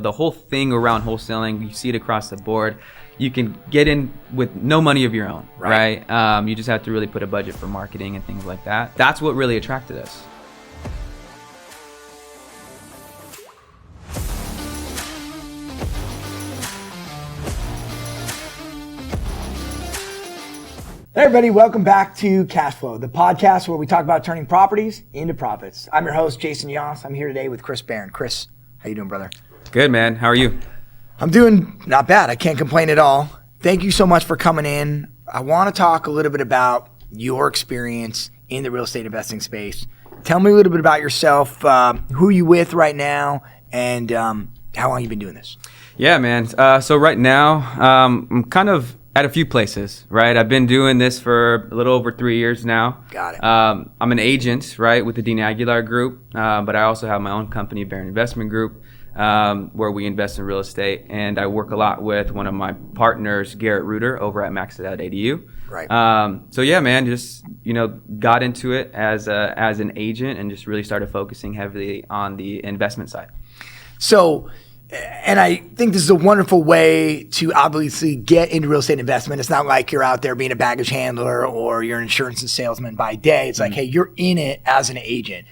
The whole thing around wholesaling, you see it across the board. You can get in with no money of your own, right? You just have to really put a budget for marketing and things like that. That's what really attracted us. Hey everybody, welcome back to Cash Flow, the podcast where we talk about turning properties into profits. I'm your host, Jason Yoss. I'm here today with Chris Barron. Chris, how you doing, brother? Good, man. How are you? I'm doing not bad. I can't complain at all. Thank you so much for coming in. I want to talk a little bit about your experience in the real estate investing space. Tell me a little bit about yourself, who you with right now, and how long you've been doing this. Yeah, man. So right now, I'm kind of at a few places, right? I've been doing this for a little over 3 years now. Got it. I'm an agent, right, with the Dean Aguilar Group, but I also have my own company, Barron Investment Group, where we invest in real estate, and I work a lot with one of my partners, Garrett Reuter, over at Maxed.edu. Right. So yeah, man, just got into it as an agent and just really started focusing heavily on the investment side. So, and I think this is a wonderful way to obviously get into real estate investment. It's not like you're out there being a baggage handler or you're an insurance and salesman by day. It's like, hey, you're in it as an agent.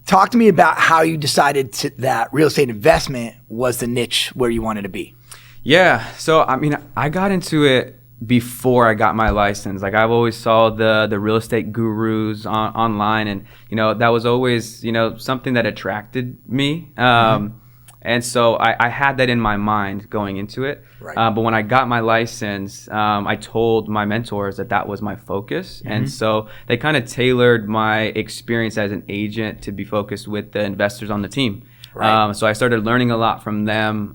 Talk to me about how you decided that real estate investment was the niche where you wanted to be. Yeah. So, I mean, I got into it before I got my license. Like, I've always saw the real estate gurus online, and, that was always, something that attracted me. And so I had that in my mind going into it. Right. But when I got my license, I told my mentors that was my focus. Mm-hmm. And so they kind of tailored my experience as an agent to be focused with the investors on the team. Right. So I started learning a lot from them,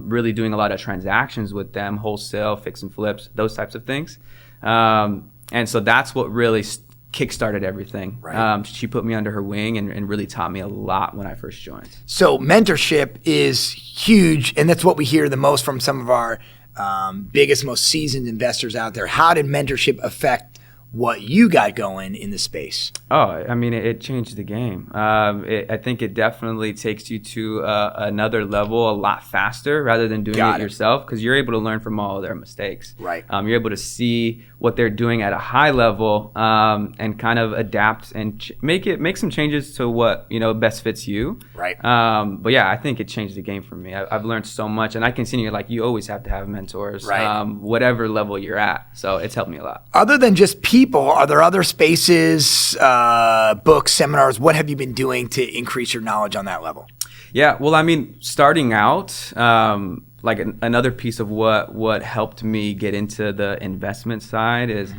really doing a lot of transactions with them, wholesale, fix and flips, those types of things. And so that's what really kickstarted everything. Right. She put me under her wing and really taught me a lot when I first joined. So mentorship is huge, and that's what we hear the most from some of our biggest, most seasoned investors out there. How did mentorship affect what you got going in the space? Oh, I mean, it changed the game. I think it definitely takes you to another level a lot faster rather than doing it yourself, because you're able to learn from all of their mistakes. Right. You're able to see what they're doing at a high level and kind of adapt and make some changes to what best fits you. Right. But yeah, I think it changed the game for me. I've learned so much, and I continue, like, you always have to have mentors, right. Whatever level you're at. So it's helped me a lot. Other than just people, are there other spaces, books, seminars? What have you been doing to increase your knowledge on that level? Yeah, well, I mean, starting out, another piece of what helped me get into the investment side is,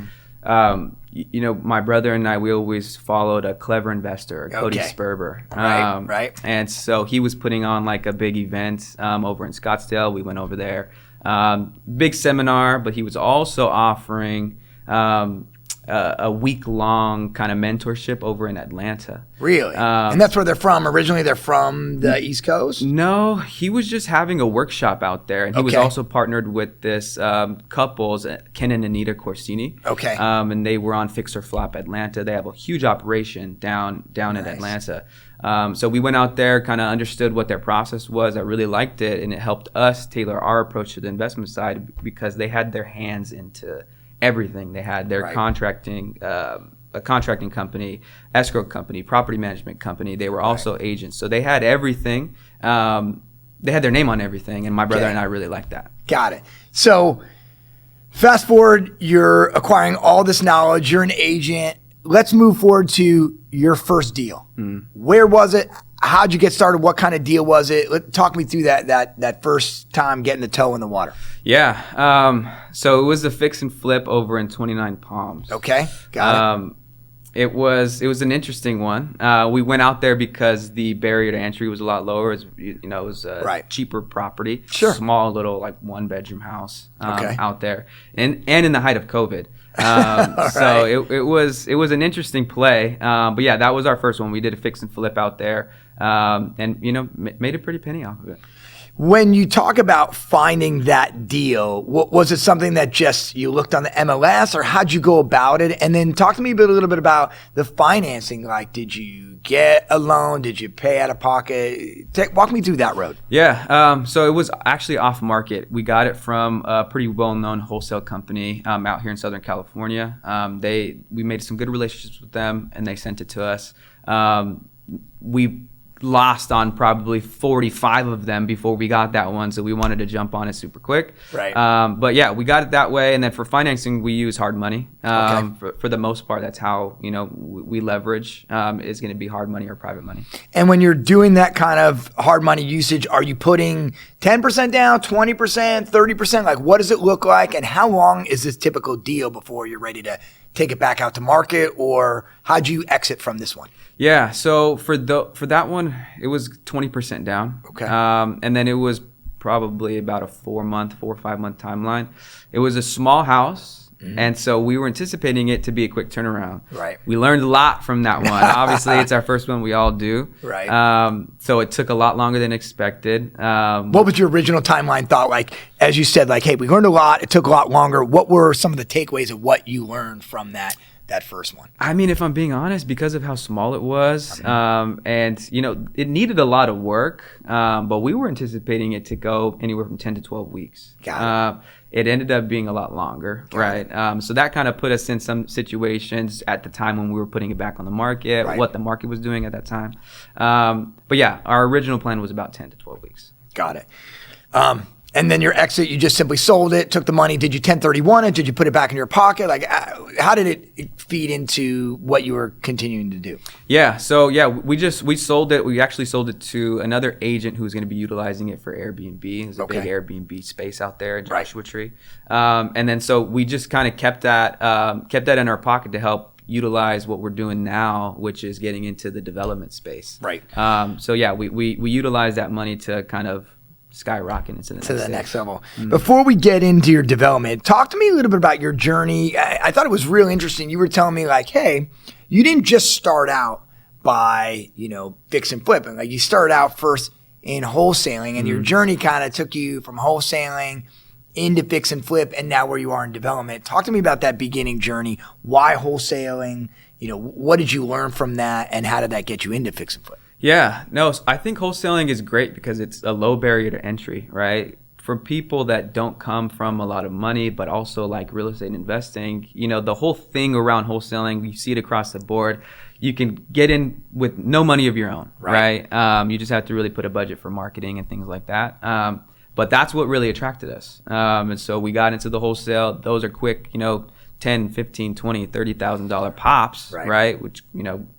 my brother and I, we always followed a clever investor, Cody Sperber. Right. And so he was putting on like a big event over in Scottsdale. We went over there, big seminar, but he was also offering a week-long kind of mentorship over in Atlanta. Really? And that's where they're from. Originally, they're from the East Coast? No, he was just having a workshop out there. And he was also partnered with this couples, Ken and Anita Corsini. Okay. And they were on Fix or Flop Atlanta. They have a huge operation down in Atlanta. So we went out there, kind of understood what their process was. I really liked it, and it helped us tailor our approach to the investment side because they had their hands into everything. They had their contracting, a contracting company, escrow company, property management company. They were also agents. So they had everything. They had their name on everything. And my brother and I really liked that. Got it. So fast forward, you're acquiring all this knowledge. You're an agent. Let's move forward to your first deal. Where was it? How'd you get started? What kind of deal was it? Talk me through that first time getting the toe in the water. Yeah. So it was a fix and flip over in 29 Palms. Okay. Got it. It was an interesting one. We went out there because the barrier to entry was a lot lower. It was a cheaper property. Sure. Small little like 1-bedroom house out there, and in the height of COVID. So it was an interesting play. But yeah, that was our first one. We did a fix and flip out there, and made a pretty penny off of it. When you talk about finding that deal, was it something that just you looked on the MLS, or how'd you go about it? And then talk to me a little bit about the financing. Like, did you get a loan? Did you pay out of pocket? Walk me through that road. Yeah. So it was actually off market. We got it from a pretty well-known wholesale company out here in Southern California. We made some good relationships with them, and they sent it to us. We lost on probably 45 of them before we got that one, so we wanted to jump on it super quick. Right. But yeah, we got it that way, and then for financing, we use hard money. For the most part, that's how we leverage. Is going to be hard money or private money. And when you're doing that kind of hard money usage, are you putting 10% down, 20%, 30%? Like, what does it look like, and how long is this typical deal before you're ready to take it back out to market, or how'd you exit from this one? Yeah, so for that one, it was 20% down. Okay. And then it was probably about a 4 or 5 month timeline. It was a small house. Mm-hmm. And so we were anticipating it to be a quick turnaround. Right. We learned a lot from that one. Obviously, it's our first one. We all do. Right. So it took a lot longer than expected. What was your original timeline thought? Like, as you said, like, hey, we learned a lot. It took a lot longer. What were some of the takeaways of what you learned from that first one? I mean, if I'm being honest, because of how small it was, and it needed a lot of work, but we were anticipating it to go anywhere from 10 to 12 weeks. Got it. It ended up being a lot longer, right? So that kind of put us in some situations at the time when we were putting it back on the market, right, what the market was doing at that time. But yeah, our original plan was about 10 to 12 weeks. Got it. And then your exit, you just simply sold it, took the money. Did you 1031 it? Did you put it back in your pocket? Like, how did it feed into what you were continuing to do? Yeah. So yeah, we sold it. We actually sold it to another agent who was going to be utilizing it for Airbnb. There's a big Airbnb space out there in Joshua Tree. And then so we just kind of kept that in our pocket to help utilize what we're doing now, which is getting into the development space. Right. So yeah, we utilize that money to kind of skyrocket into the next level. Mm-hmm. Before we get into your development, talk to me a little bit about your journey. I thought it was real interesting. You were telling me like, hey, you didn't just start out by, fix and flip. Like, you started out first in wholesaling, and your journey kind of took you from wholesaling into fix and flip, and now where you are in development. Talk to me about that beginning journey. Why wholesaling? What did you learn from that, and how did that get you into fix and flip? Yeah, no, I think wholesaling is great because it's a low barrier to entry, right? For people that don't come from a lot of money, but also like real estate investing, the whole thing around wholesaling, you see it across the board. You can get in with no money of your own, right? You just have to really put a budget for marketing and things like that. But that's what really attracted us. And so we got into the wholesale. Those are quick, $10, $15, $20, $30,000 pops, right? Which,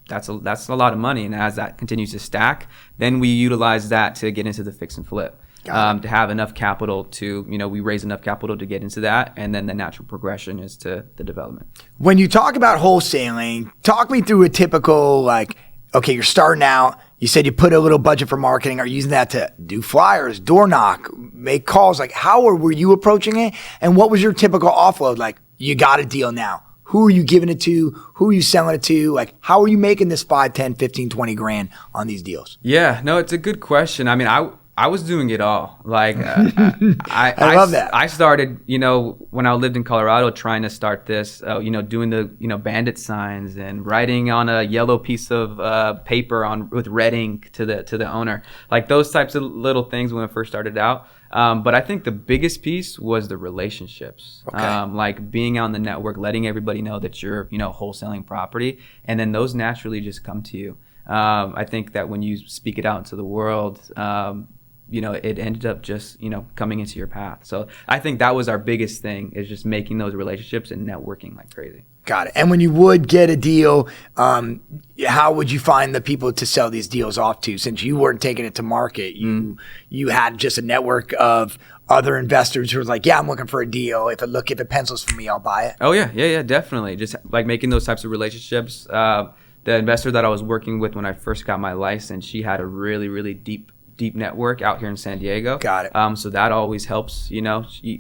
that's a lot of money. And as that continues to stack, then we utilize that to get into the fix and flip, to have enough capital to, we raise enough capital to get into that. And then the natural progression is to the development. When you talk about wholesaling, talk me through a typical, like, okay, you're starting out. You said you put a little budget for marketing. Are you using that to do flyers, door knock, make calls? Like, how were you approaching it? And what was your typical offload? Like, you got a deal now. Who are you giving it to? Who are you selling it to? Like, how are you making this 5, 10, 15, 20 grand on these deals? Yeah, no, it's a good question. I mean, I was doing it all. Like, I love that. I started, when I lived in Colorado, trying to start this, doing the, bandit signs and writing on a yellow piece of paper with red ink to the owner. Like, those types of little things when I first started out. But I think the biggest piece was the relationships, like being on the network, letting everybody know that you're, wholesaling property, and then those naturally just come to you. I think that when you speak it out into the world, it ended up just, coming into your path. So I think that was our biggest thing, is just making those relationships and networking like crazy. Got it. And when you would get a deal, how would you find the people to sell these deals off to? Since you weren't taking it to market, you had just a network of other investors who were like, yeah, I'm looking for a deal. If it pencils for me, I'll buy it. Oh yeah, definitely. Just like making those types of relationships. The investor that I was working with when I first got my license, she had a really, really deep network out here in San Diego. Got it. So that always helps.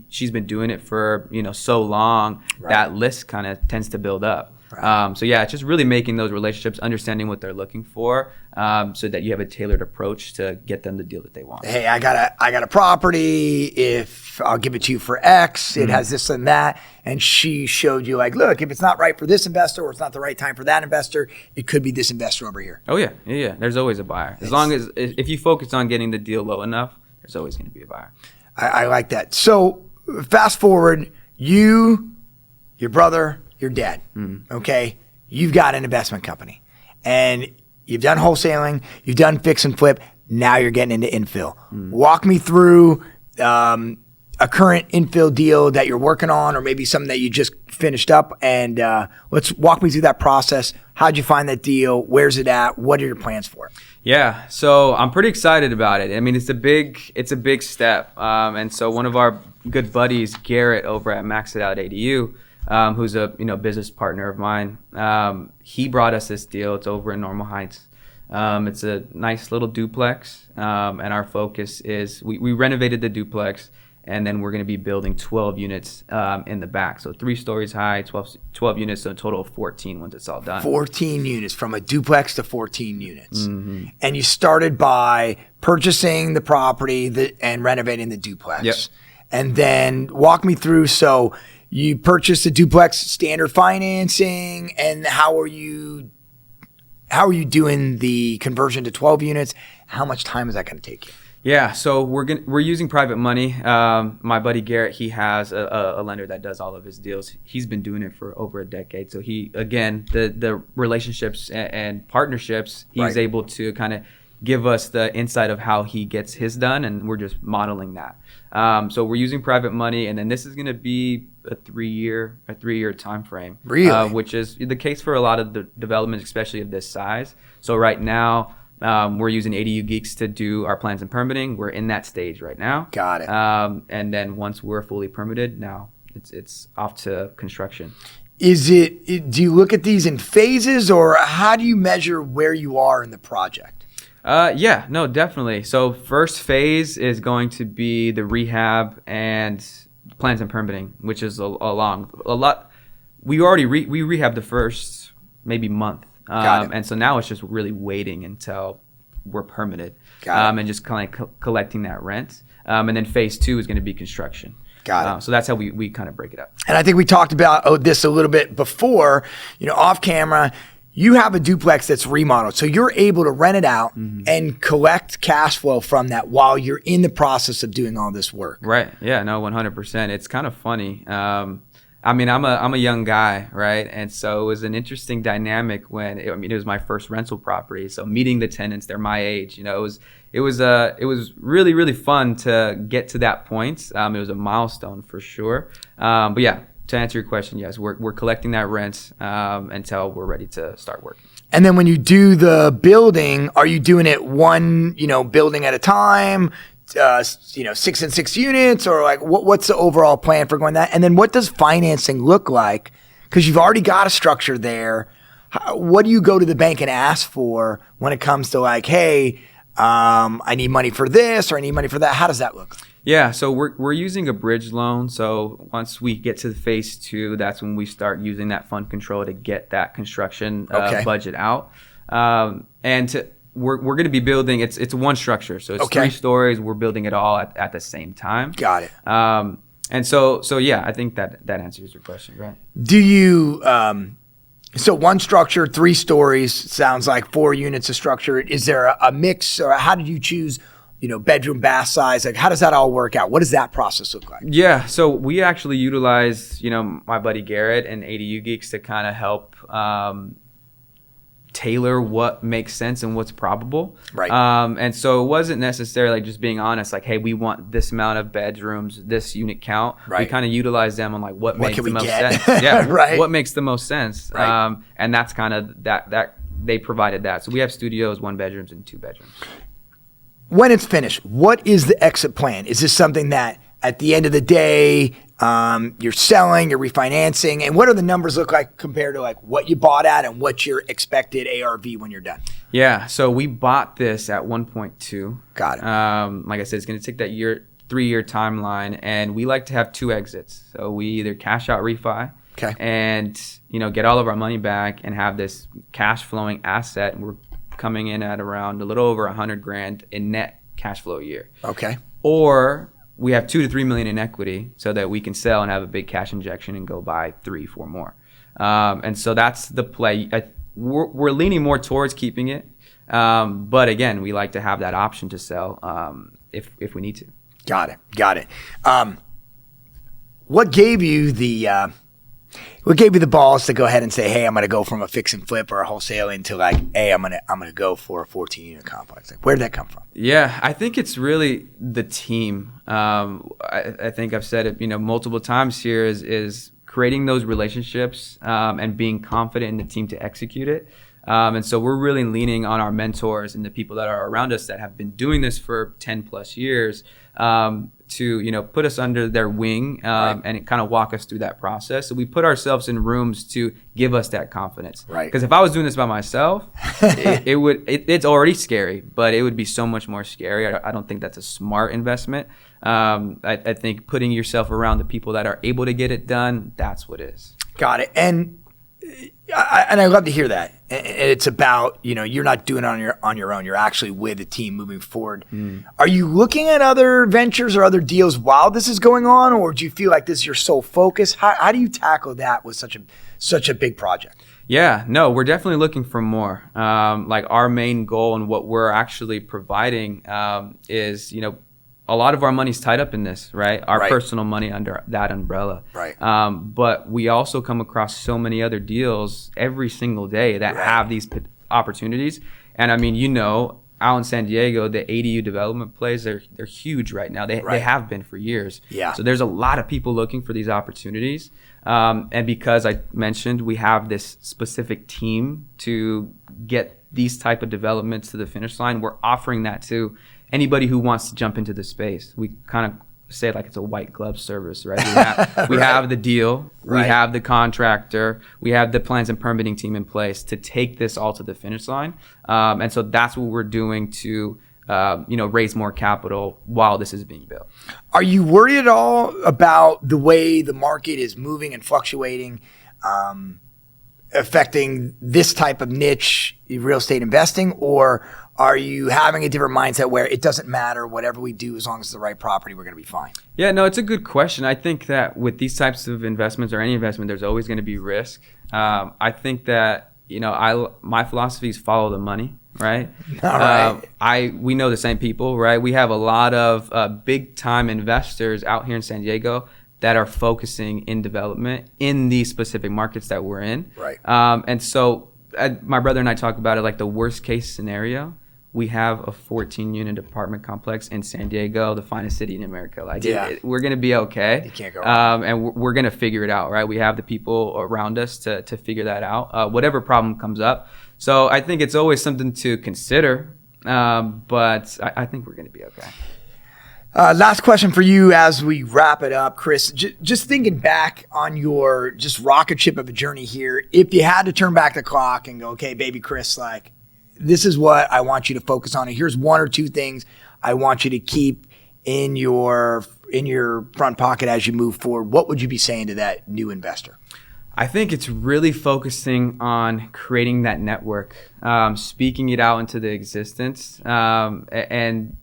She's been doing it for so long, that list kind of tends to build up. So yeah, it's just really making those relationships, understanding what they're looking for, so that you have a tailored approach to get them the deal that they want. Hey, I got a property. If I'll give it to you for X, it has this and that. And she showed you like, look, if it's not right for this investor or it's not the right time for that investor, it could be this investor over here. Oh yeah. There's always a buyer. As long as if you focus on getting the deal low enough, there's always going to be a buyer. I like that. So fast forward, you, your brother, your dad, okay? You've got an investment company and you've done wholesaling, you've done fix and flip. Now you're getting into infill. Walk me through a current infill deal that you're working on, or maybe something that you just finished up, and let's walk me through that process. How'd you find that deal? Where's it at? What are your plans for it? Yeah, so I'm pretty excited about it. I mean, it's a big step. And so one of our good buddies, Garrett, over at maxitout.edu, who's a business partner of mine, he brought us this deal. It's over in Normal Heights. It's a nice little duplex, and our focus is we renovated the duplex, and then we're going to be building 12 units in the back. So 3 stories high, 12 units, so a total of 14 once it's all done. 14 units, from a duplex to 14 units. And you started by purchasing the property and renovating the duplex. Yep. And then walk me through, so you purchased the duplex, standard financing, and how are you doing the conversion to 12 units? How much time is that going to take you? Yeah, so we're using private money. My buddy Garrett, he has a lender that does all of his deals. He's been doing it for over a decade. So he, again, the relationships and partnerships, he's able to kind of give us the insight of how he gets his done, and we're just modeling that. So we're using private money, and then this is going to be a 3-year time frame. Really? Which is the case for a lot of the developments, especially of this size. So right now, we're using ADU Geeks to do our plans and permitting. We're in that stage right now. Got it. And then once we're fully permitted, now it's off to construction. Do you look at these in phases, or how do you measure where you are in the project? Yeah, no, definitely. So first phase is going to be the rehab and plans and permitting, which is a lot. We already we rehabbed the first maybe month. And so now it's just really waiting until we're permitted, and just kind of collecting that rent. And then phase 2 is going to be construction. Got it. So that's how we kind of break it up. And I think we talked about this a little bit before, off camera. You have a duplex that's remodeled, so you're able to rent it out and collect cash flow from that while you're in the process of doing all this work. Right. Yeah. No. 100%. It's kind of funny. I mean, I'm a young guy, right? And so it was an interesting dynamic when it was my first rental property. So meeting the tenants, they're my age. It was really, really fun to get to that point. It was a milestone for sure. But yeah, to answer your question, yes, we're collecting that rent until we're ready to start working. And then when you do the building, are you doing it one, building at a time? 6 and 6 units, or like what's the overall plan for going that? And then what does financing look like? Because you've already got a structure there. What do you go to the bank and ask for when it comes to like, hey, I need money for this or I need money for that? How does that look? Yeah, so we're using a bridge loan. So once we get to phase 2, that's when we start using that fund control to get that construction budget out. We're going to be building, it's one structure. So it's 3 stories. We're building it all at the same time. Got it. And so yeah, I think that answers your question, right? Do you, so one structure, 3 stories, sounds like 4 units of structure. Is there a mix, or how did you choose, bedroom, bath size? Like, how does that all work out? What does that process look like? Yeah, so we actually utilize, my buddy Garrett and ADU Geeks to kind of help tailor what makes sense and what's probable. Right. And so it wasn't necessarily like just being honest, like, hey, we want this amount of bedrooms, this unit count. Right. We kind of utilize them on like what makes the most get? sense. Yeah. Right. What makes the most sense. Right. And that's kind of that they provided that. So we have studios, 1 bedrooms and 2 bedrooms. When it's finished, what is the exit plan? Is this something that at the end of the day, you're selling, you're refinancing, and what do the numbers look like compared to like what you bought at and what's your expected ARV when you're done? Yeah, so we bought this at 1.2. Got it. Like I said, it's going to take that 3-year timeline, and we like to have 2 exits. So we either cash out refi, Okay. And, get all of our money back and have this cash flowing asset. And we're coming in at around a little over $100,000 in net cash flow a year. Okay. Or we have $2 to $3 million in equity so that we can sell and have a big cash injection and go buy 3-4 more. And so that's the play. We're leaning more towards keeping it. But again, we like to have that option to sell if we need to. Got it. What gave you the balls to go ahead and say, hey, I'm going to go from a fix and flip or a wholesaling to like, hey, I'm going to go for a 14-unit complex? Like, where did that come from? Yeah, I think it's really the team. I think I've said it, multiple times here is creating those relationships and being confident in the team to execute it. And so we're really leaning on our mentors and the people that are around us that have been doing this for 10 plus years to, put us under their wing and kind of walk us through that process. So we put ourselves in rooms to give us that confidence. Right. Because if I was doing this by myself, it's already scary, but it would be so much more scary. I don't think that's a smart investment. I think putting yourself around the people that are able to get it done, that's what is. Got it. And I love to hear that. And it's about, you're not doing it on your own. You're actually with a team moving forward. Are you looking at other ventures or other deals while this is going on, or do you feel like this is your sole focus? How do you tackle that with such a big project? Yeah, no, we're definitely looking for more. Like our main goal and what we're actually providing is, a lot of our money's tied up in this, right? Our personal money under that umbrella. Right. But we also come across so many other deals every single day that have these opportunities. And I mean, out in San Diego, the ADU development plays, they're huge right now. They have been for years. Yeah. So there's a lot of people looking for these opportunities. And because I mentioned we have this specific team to get these type of developments to the finish line, we're offering that to anybody who wants to jump into the space. We kind of say it like it's a white glove service, right? We have the deal, we have the contractor, we have the plans and permitting team in place to take this all to the finish line. And so that's what we're doing to, raise more capital while this is being built. Are you worried at all about the way the market is moving and fluctuating, affecting this type of niche real estate investing, or are you having a different mindset where it doesn't matter whatever we do as long as it's the right property, we're going to be fine? Yeah, no, it's a good question. I think that with these types of investments or any investment, there's always going to be risk. I think that, my philosophy is follow the money, right? All right. We know the same people, right? We have a lot of big time investors out here in San Diego that are focusing in development in these specific markets that we're in. Right. And so my brother and I talk about it like the worst case scenario. We have a 14-unit apartment complex in San Diego, the finest city in America. We're going to be okay. You can't go wrong. And we're going to figure it out, right? We have the people around us to figure that out, whatever problem comes up. So I think it's always something to consider, but I think we're going to be okay. Last question for you as we wrap it up, Chris. Just thinking back on your just rocket ship of a journey here, if you had to turn back the clock and go, okay, baby Chris, like, this is what I want you to focus on. And here's one or two things I want you to keep in your front pocket as you move forward. What would you be saying to that new investor? I think it's really focusing on creating that network, speaking it out into the existence, and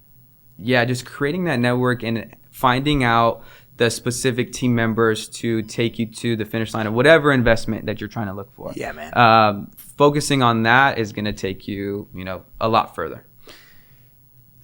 just creating that network and finding out the specific team members to take you to the finish line of whatever investment that you're trying to look for. Yeah, man. Focusing on that is going to take you, a lot further.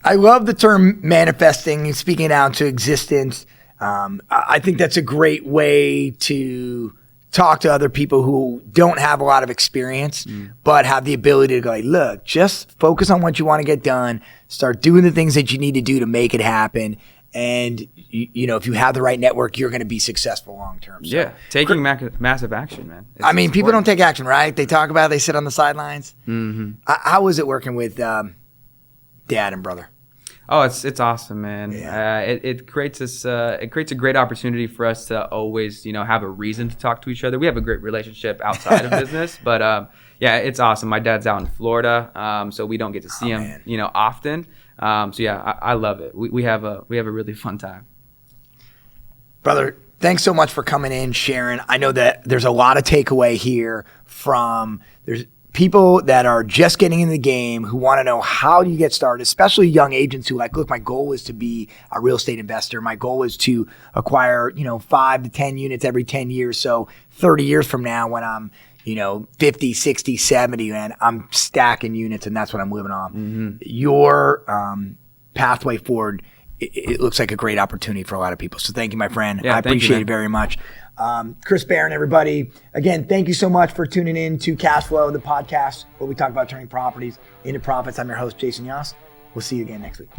I love the term manifesting and speaking it out into existence. I think that's a great way to talk to other people who don't have a lot of experience, but have the ability to go, like, look, just focus on what you want to get done. Start doing the things that you need to do to make it happen. And, if you have the right network, you're going to be successful long term. So, yeah, taking massive action, man. People don't take action, right? They talk about it, they sit on the sidelines. Mm-hmm. How was it working with dad and brother? Oh, it's awesome, man. Yeah. It creates a great opportunity for us to always, have a reason to talk to each other. We have a great relationship outside of business, but it's awesome. My dad's out in Florida, so we don't get to see him, man, often. I love it. We have a really fun time. Brother, thanks so much for coming in, Sharon. I know that there's a lot of takeaway here from there's people that are just getting in the game who want to know how do you get started, especially young agents who like, look, my goal is to be a real estate investor. My goal is to acquire, 5 to 10 units every 10 years. So 30 years from now when I'm, 50, 60, 70, and I'm stacking units and that's what I'm living on. Mm-hmm. Your pathway forward, it looks like a great opportunity for a lot of people. So thank you, my friend. I appreciate it very much. Chris Barron, everybody. Again, thank you so much for tuning in to Cash Flow, the podcast where we talk about turning properties into profits. I'm your host, Jason Yoss. We'll see you again next week.